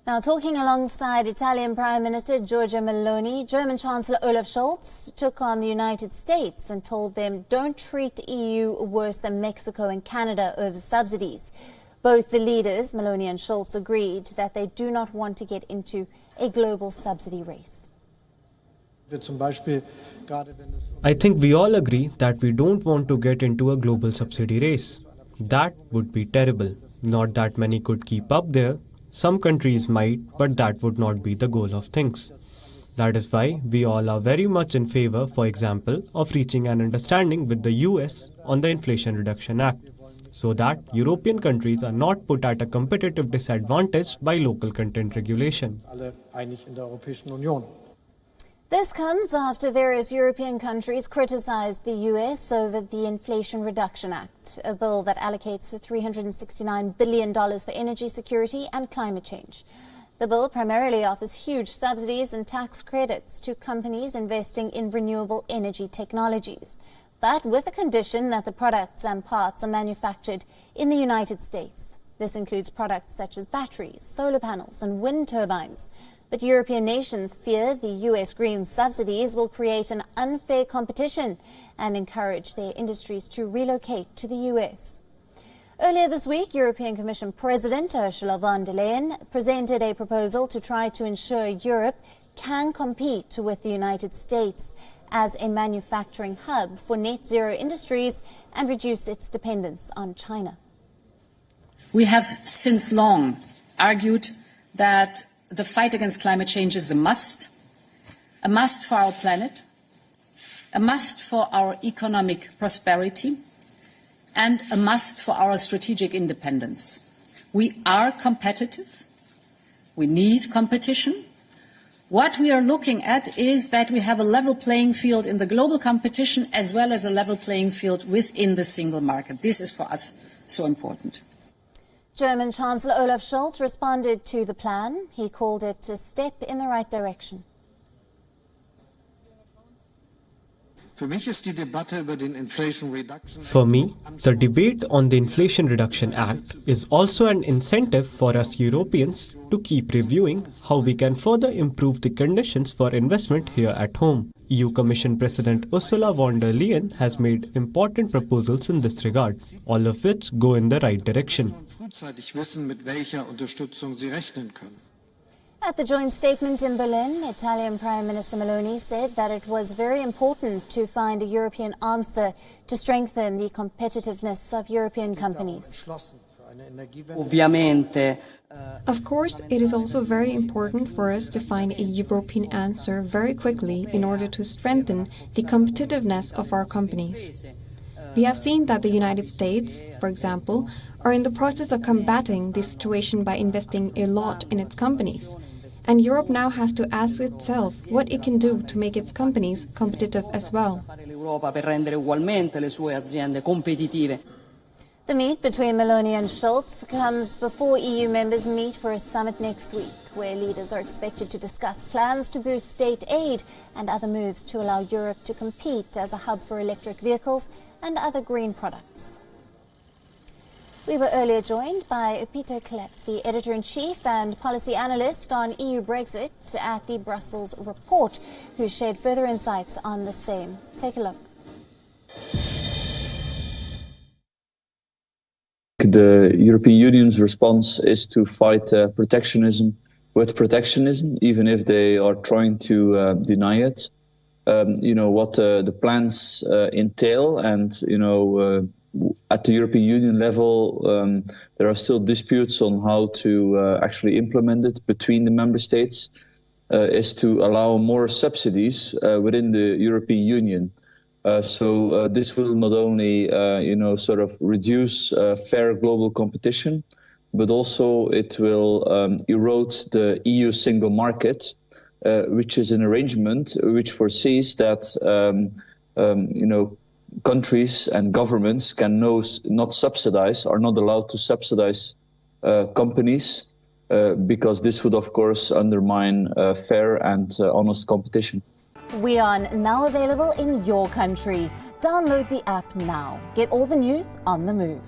Now, talking alongside Italian Prime Minister Giorgia Meloni, German Chancellor Olaf Scholz took on the United States and told them don't treat EU worse than Mexico and Canada over subsidies. Both the leaders, Meloni and Scholz, agreed that they do not want to get into a global subsidy race. I think we all agree that we don't want to get into a global subsidy race. That would be terrible. Not that many could keep up there. Some countries might, but that would not be the goal of things. That is why we all are very much in favor, for example, of reaching an understanding with the US on the Inflation Reduction Act, so that European countries are not put at a competitive disadvantage by local content regulation. This comes after various European countries criticized the US over the Inflation Reduction Act, a bill that allocates $369 billion for energy security and climate change. The bill primarily offers huge subsidies and tax credits to companies investing in renewable energy technologies, but with the condition that the products and parts are manufactured in the United States. This includes products such as batteries, solar panels and wind turbines. But European nations fear the US green subsidies will create an unfair competition and encourage their industries to relocate to the US. Earlier this week, European Commission President Ursula von der Leyen presented a proposal to try to ensure Europe can compete with the United States as a manufacturing hub for net zero industries and reduce its dependence on China. We have since long argued that the fight against climate change is a must for our planet, a must for our economic prosperity, and a must for our strategic independence. We are competitive. We need competition. What we are looking at is that we have a level playing field in the global competition as well as a level playing field within the single market. This is for us so important. German Chancellor Olaf Scholz responded to the plan. He called it a step in the right direction. For me, the debate on the Inflation Reduction Act is also an incentive for us Europeans to keep reviewing how we can further improve the conditions for investment here at home. EU Commission President Ursula von der Leyen has made important proposals in this regard, all of which go in the right direction. At the joint statement in Berlin, Italian Prime Minister Meloni said that it was very important to find a European answer to strengthen the competitiveness of European companies. Of course, it is also very important for us to find a European answer very quickly in order to strengthen the competitiveness of our companies. We have seen that the United States, for example, are in the process of combating this situation by investing a lot in its companies. And Europe now has to ask itself what it can do to make its companies competitive as well. The meet between Meloni and Scholz comes before EU members meet for a summit next week, where leaders are expected to discuss plans to boost state aid and other moves to allow Europe to compete as a hub for electric vehicles and other green products. We were earlier joined by Peter Klepp, the editor-in-chief and policy analyst on EU Brexit at the Brussels Report, who shared further insights on the same. Take a look. The European Union's response is to fight protectionism with protectionism, even if they are trying to deny it. What the plans entail, and at the European Union level, there are still disputes on how to actually implement it between the member states, is to allow more subsidies within the European Union. So this will not only, sort of reduce fair global competition, but also it will erode the EU single market, which is an arrangement which foresees that, countries and governments can not subsidize, are not allowed to subsidize companies, because this would, of course, undermine fair and honest competition. WION now available in your country. Download the app now. Get all the news on the move.